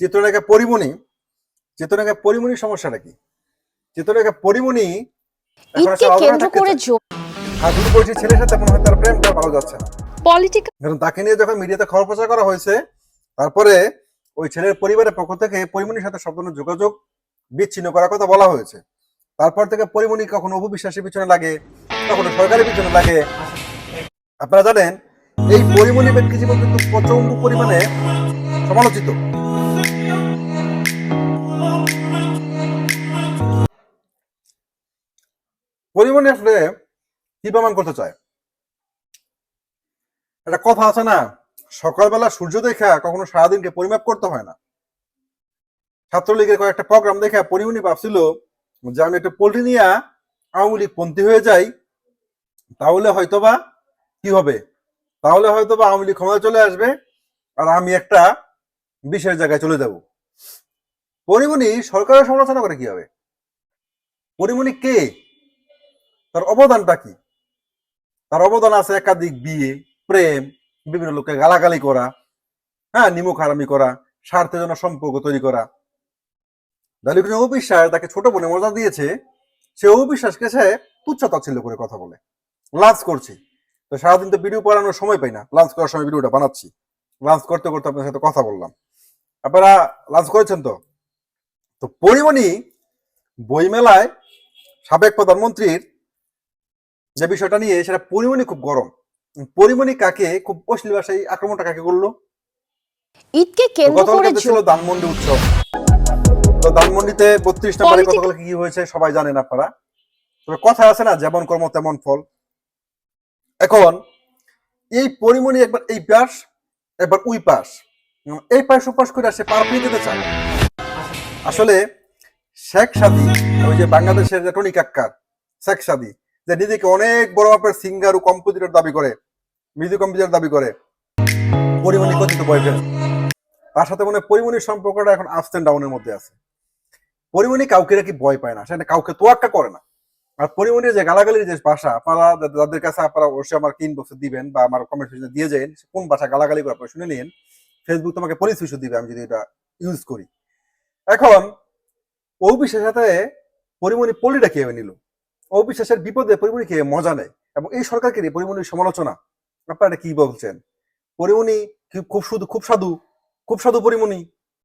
চিত্রলেখা পরিমণির সমস্যাটা কি? চিত্রলেখা পরিমণি এখন ঈদকে আসলে কেন্দ্র করে আর দুটো পরিচিত ছেলের সাথে মনে হয় তার প্রেমটা ভালো যাচ্ছে না। পলিটিক্যাল কারণ তাকে নিয়ে যখন মিডিয়াতে খবর প্রচার করা হয়েছে, তারপরে ওই ছেলের পরিবারের পক্ষ থেকে পরিমণির সাথে সব ধরনের যোগাযোগ বিচ্ছিন্ন করার কথা বলা হয়েছে। তারপর থেকে পরিমণি কখনো অপবিশ্বাসের পিছনে লাগে, কখনো সরকারের পিছনে লাগে। আপনারা জানেন এই পরিমণি ব্যক্তি জীবন কিন্তু প্রচন্ড পরিমাণে সমালোচিত। পরিমণি আসলে কি প্রমাণ করতে চায়? একটা কথা আছে না, সকালবেলা সূর্য দেখা কখনো সারাদিনকে পরিমাপ করতে হয় না। ছাত্রলীগের কয়েকটা প্রোগ্রাম দেখে পরিমণি ভাবছিল যে আমি একটা পোল্ট্রি নিয়ে আওয়ামী লীগ পন্থী হয়ে যাই, তাহলে হয়তোবা কি হবে, তাহলে হয়তোবা আওয়ামী লীগ ক্ষমতা চলে আসবে আর আমি একটা বিশেষ জায়গায় চলে যাব। পরিমণি সরকারের সমালোচনা করে কি হবে? পরিমণি কে? তার অবদানটা কি? তার অবদান আছে একাধিক বিয়ে, প্রেম, বিভিন্ন লোককে গালাগালি করা, হ্যাঁ, নিমক হারামি করা, স্বার্থের জন্য সম্পর্ক তৈরি করা। দালিকুনি অবিশ্বাস তাকে ছোট বোনে মজা দিয়েছে, সে অবিশ্বাসকে সে তুচ্ছ তাচ্ছিল্য করে কথা বলে। লাঞ্চ করছি তো সারাদিন তো ভিডিও বানানোর সময় পাই না, লাঞ্চ করার সময় ভিডিওটা বানাচ্ছি। লাঞ্চ করতে করতে আপনার সাথে কথা বললাম। আপনারা লাঞ্চ করেছেন তো? তো পরিমণি বইমেলায় সাবেক প্রধানমন্ত্রীর যে বিষয়টা নিয়ে, সেটা পরিমণি খুব গরম। পরিমণি কাকে খুব অশ্লীল ভাষায় আক্রমণটা কাকে করলো? ঈদকে কেন্দ্র করে গতকালকে ছিল ধানমন্ডি উৎসব। তো ধানমন্ডিতে 32 নম্বরে গতকালকে কি হয়েছে সবাই জানেন আপনারা। তবে কথা আছে না, যেমন কর্ম তেমন ফল। এখন এই পরিমণি একবার এই পাশ একবার ওই পাশ, এই পাশ ওপাশ করে সে পার পেয়ে যেতে চায়। আসলে শেখ সাদী, ওই যে বাংলাদেশের যে টনি কাক্কার শেখ সাদী, যে নিজেকে অনেক বড় মাপের সিঙ্গার ও কম্পোজিটর দাবি করে, মিউজিক কম্পোজিটর দাবি করে, পরিমণি কথিত বয়ফ্রেন্ড, তার সাথে মনে পরিমণির সম্পর্কটা এখন আপস এন্ড ডাউনের মধ্যে আছে। পরিমণি কাউকে নাকি ভয় পায় না, সেটা কাউকে তোয়াক্কা করে না। আর পরিমণির যে গালাগালির যে ভাষা, আপনারা যাদের কাছে আপনারা অবশ্যই আমার ইনবক্সে দিবেন বা আমার কমেন্ট সেকশনে দিয়ে যান কোন ভাষা গালাগালি করে আপনারা শুনে নিন। ফেসবুক তোমাকে পুলিশ ইস্যু দিবে আমি যদি এটা ইউজ করি। এখন অবিশ্বাসের সাথে পরিমণি পল্লীটা খেয়ে নিল, অবিশ্বাসের বিপদে পরিমণি খেয়ে মজা নেয়, এবং এই সরকারকে নিয়ে পরিমণির সমালোচনা। আপনারা কি বলছেন? পরিমণি খুব সাধু পরিমণি।